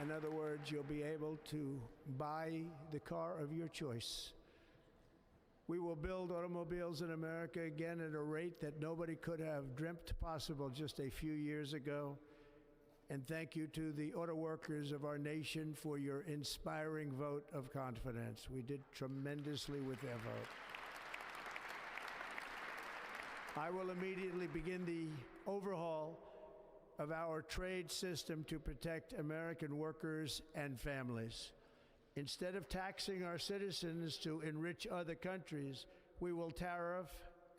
In other words, you'll be able to buy the car of your choice. We will build automobiles in America again at a rate that nobody could have dreamt possible just a few years ago. And thank you to the auto workers of our nation for your inspiring vote of confidence. We did tremendously with their vote. I will immediately begin the overhaul of our trade system to protect American workers and families. Instead of taxing our citizens to enrich other countries, we will tariff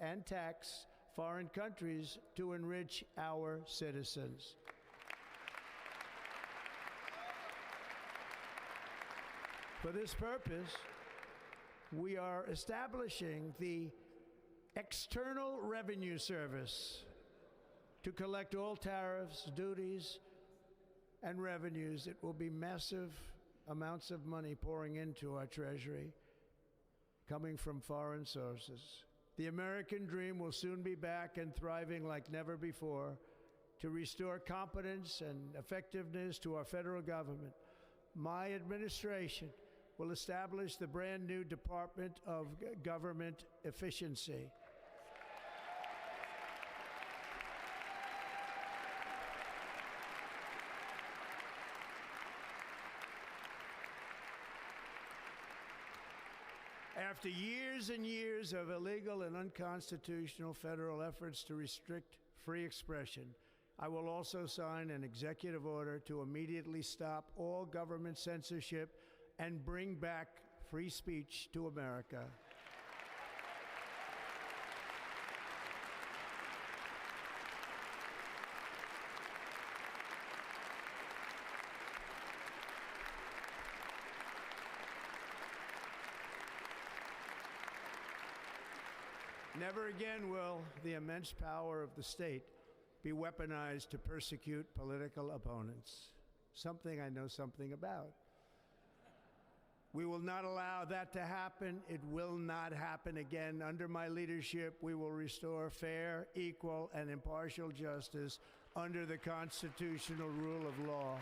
and tax foreign countries to enrich our citizens. For this purpose, we are establishing the External Revenue Service to collect all tariffs, duties, and revenues. It will be massive amounts of money pouring into our treasury, coming from foreign sources. The American dream will soon be back and thriving like never before to restore competence and effectiveness to our federal government. My administration will establish the brand new Department of Government Efficiency. After years and years of illegal and unconstitutional federal efforts to restrict free expression, I will also sign an executive order to immediately stop all government censorship and bring back free speech to America. Never again will the immense power of the state be weaponized to persecute political opponents, something I know something about. We will not allow that to happen. It will not happen again. Under my leadership, we will restore fair, equal, and impartial justice under the constitutional rule of law.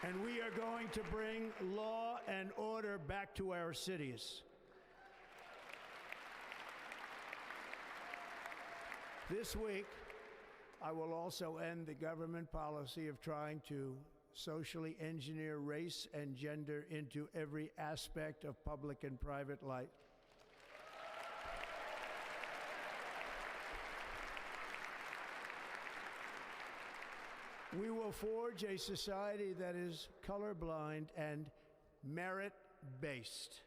And we are going to bring law and order back to our cities. This week, I will also end the government policy of trying to socially engineer race and gender into every aspect of public and private life. We will forge a society that is colorblind and merit-based.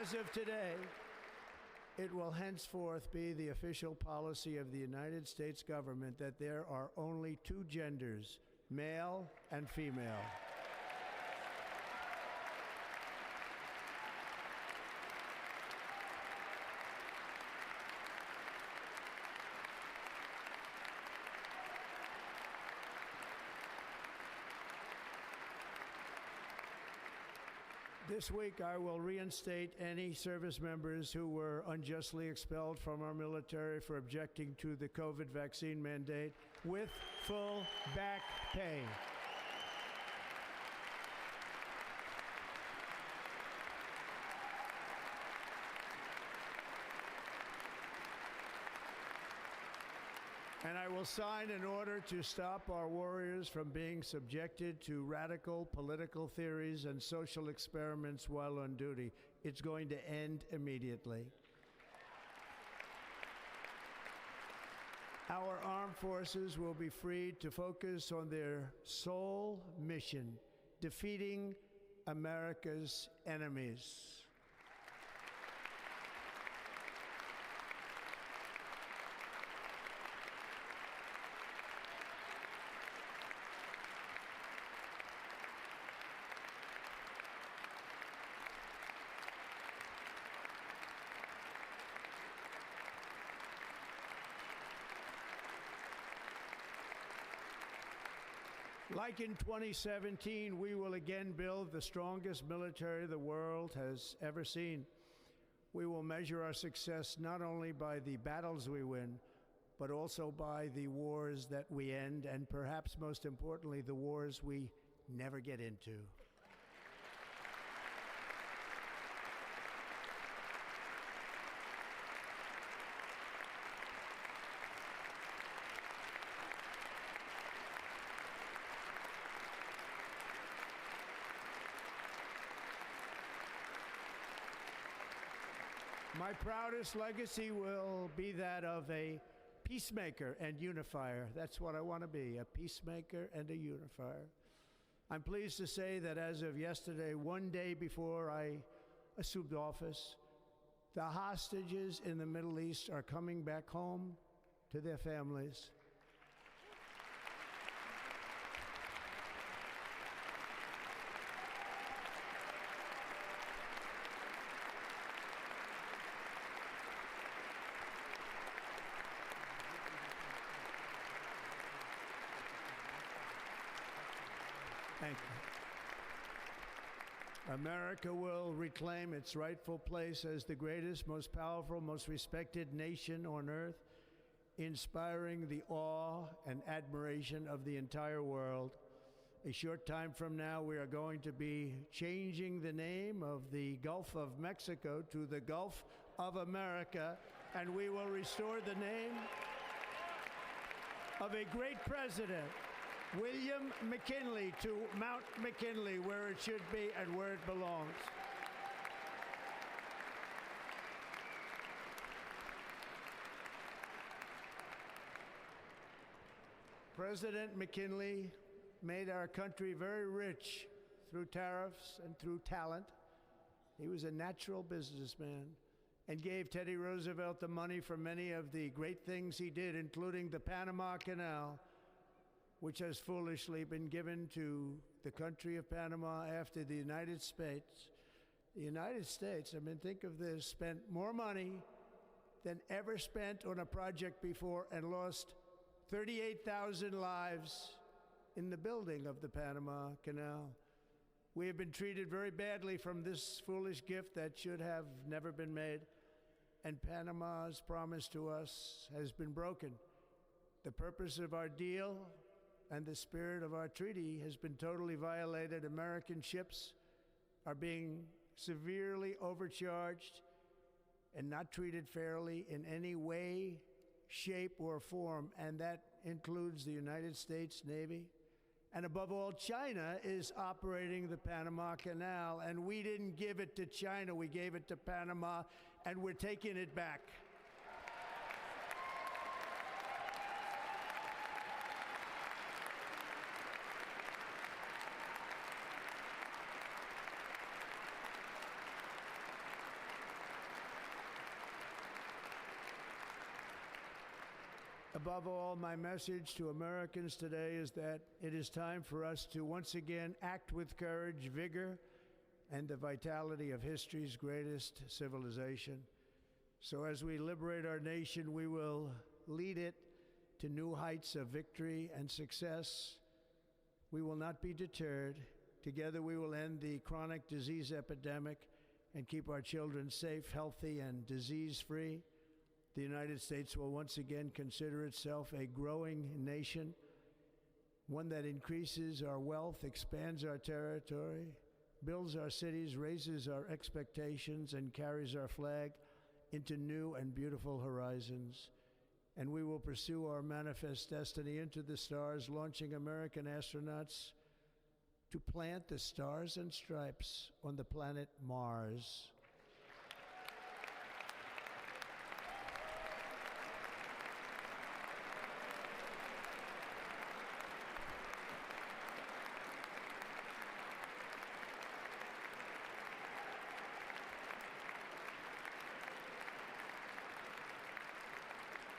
As of today, it will henceforth be the official policy of the United States government that there are only two genders, male and female. This week, I will reinstate any service members who were unjustly expelled from our military for objecting to the COVID vaccine mandate with full back pay. And I will sign an order to stop our warriors from being subjected to radical political theories and social experiments while on duty. It's going to end immediately. Our armed forces will be freed to focus on their sole mission, defeating America's enemies. Like in 2017, we will again build the strongest military the world has ever seen. We will measure our success not only by the battles we win, but also by the wars that we end, and perhaps most importantly, the wars we never get into. My proudest legacy will be that of a peacemaker and unifier. That's what I want to be, a peacemaker and a unifier. I'm pleased to say that as of yesterday, one day before I assumed office, the hostages in the Middle East are coming back home to their families. Thank you. America will reclaim its rightful place as the greatest, most powerful, most respected nation on earth, inspiring the awe and admiration of the entire world. A short time from now, we are going to be changing the name of the Gulf of Mexico to the Gulf of America, and we will restore the name of a great president, William McKinley, to Mount McKinley, where it should be and where it belongs. President McKinley made our country very rich through tariffs and through talent. He was a natural businessman and gave Teddy Roosevelt the money for many of the great things he did, including the Panama Canal, which has foolishly been given to the country of Panama after the United States. The United States, I mean, think of this, spent more money than ever spent on a project before and lost 38,000 lives in the building of the Panama Canal. We have been treated very badly from this foolish gift that should have never been made, and Panama's promise to us has been broken. The purpose of our deal and the spirit of our treaty has been totally violated. American ships are being severely overcharged and not treated fairly in any way, shape, or form, and that includes the United States Navy. And above all, China is operating the Panama Canal, and we didn't give it to China, we gave it to Panama, and we're taking it back. Above all, my message to Americans today is that it is time for us to once again act with courage, vigor, and the vitality of history's greatest civilization. So as we liberate our nation, we will lead it to new heights of victory and success. We will not be deterred. Together we will end the chronic disease epidemic and keep our children safe, healthy, and disease-free. The United States will once again consider itself a growing nation, one that increases our wealth, expands our territory, builds our cities, raises our expectations, and carries our flag into new and beautiful horizons. And we will pursue our manifest destiny into the stars, launching American astronauts to plant the stars and stripes on the planet Mars.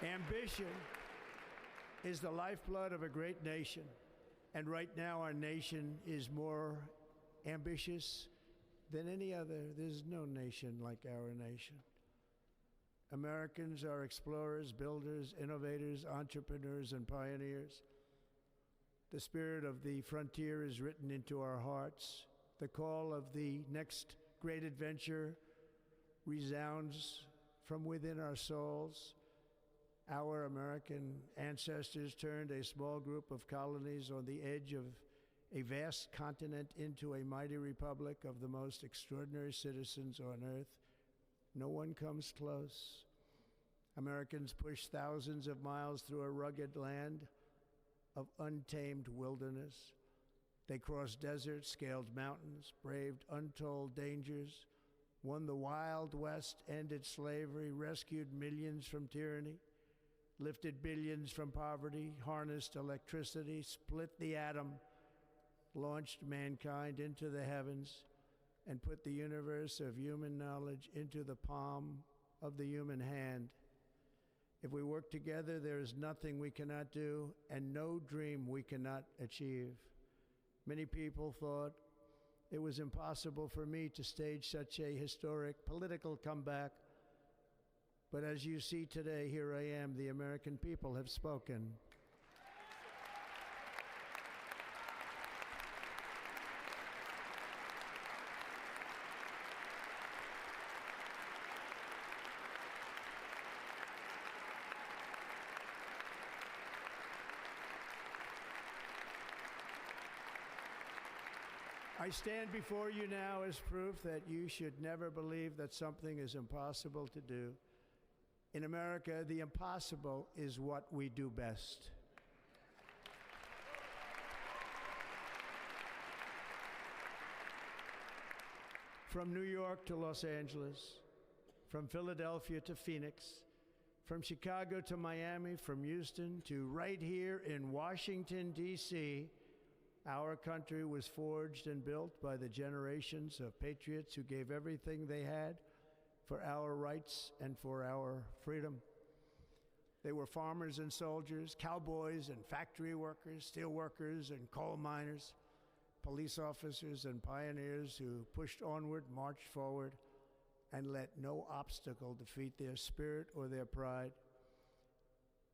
Ambition is the lifeblood of a great nation, and right now our nation is more ambitious than any other. There's no nation like our nation. Americans are explorers, builders, innovators, entrepreneurs, and pioneers. The spirit of the frontier is written into our hearts. The call of the next great adventure resounds from within our souls. Our American ancestors turned a small group of colonies on the edge of a vast continent into a mighty republic of the most extraordinary citizens on earth. No one comes close. Americans pushed thousands of miles through a rugged land of untamed wilderness. They crossed deserts, scaled mountains, braved untold dangers, won the Wild West, ended slavery, rescued millions from tyranny, lifted billions from poverty, harnessed electricity, split the atom, launched mankind into the heavens, and put the universe of human knowledge into the palm of the human hand. If we work together, there is nothing we cannot do and no dream we cannot achieve. Many people thought it was impossible for me to stage such a historic political comeback. But as you see today, here I am. The American people have spoken. I stand before you now as proof that you should never believe that something is impossible to do. In America, the impossible is what we do best. From New York to Los Angeles, from Philadelphia to Phoenix, from Chicago to Miami, from Houston to right here in Washington, D.C., our country was forged and built by the generations of patriots who gave everything they had for our rights and for our freedom. They were farmers and soldiers, cowboys and factory workers, steel workers and coal miners, police officers and pioneers who pushed onward, marched forward, and let no obstacle defeat their spirit or their pride.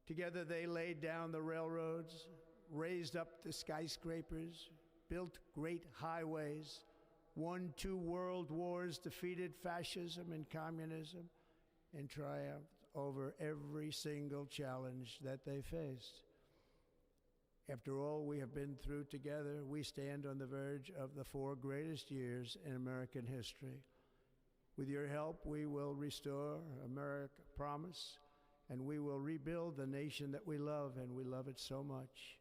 Together they laid down the railroads, raised up the skyscrapers, built great highways, won 2 world wars, defeated fascism and communism, and triumphed over every single challenge that they faced. After all we have been through together, we stand on the verge of the 4 greatest years in American history. With your help, we will restore America, promise, and we will rebuild the nation that we love, and we love it so much.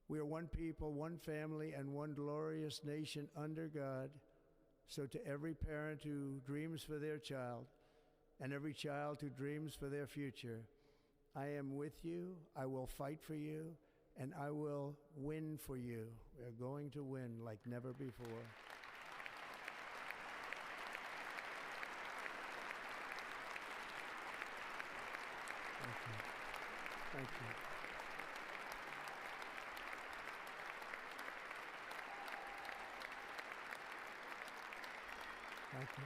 We are one people, one family, and one glorious nation under God. So to every parent who dreams for their child, and every child who dreams for their future, I am with you, I will fight for you, and I will win for you. We are going to win like never before. Thank you. Thank you. Thank you.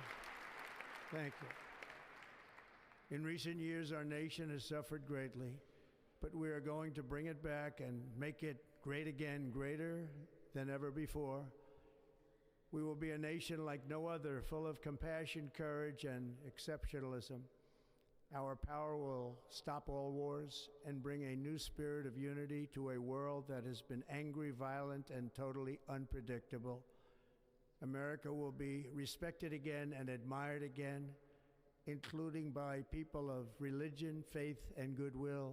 Thank you. In recent years, our nation has suffered greatly, but we are going to bring it back and make it great again, greater than ever before. We will be a nation like no other, full of compassion, courage, and exceptionalism. Our power will stop all wars and bring a new spirit of unity to a world that has been angry, violent, and totally unpredictable. America will be respected again and admired again, including by people of religion, faith, and goodwill.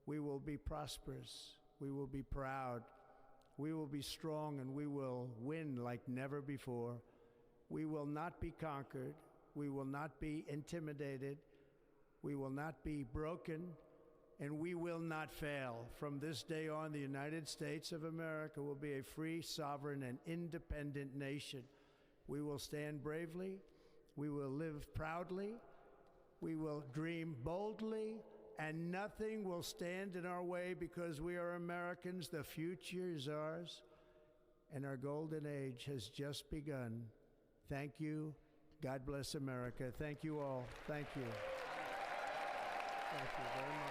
We will be prosperous. We will be proud. We will be strong, and we will win like never before. We will not be conquered. We will not be intimidated. We will not be broken, and we will not fail. From this day on, the United States of America will be a free, sovereign, and independent nation. We will stand bravely. We will live proudly. We will dream boldly, and nothing will stand in our way because we are Americans. The future is ours, and our golden age has just begun. Thank you. God bless America. Thank you all. Thank you. Thank you very much.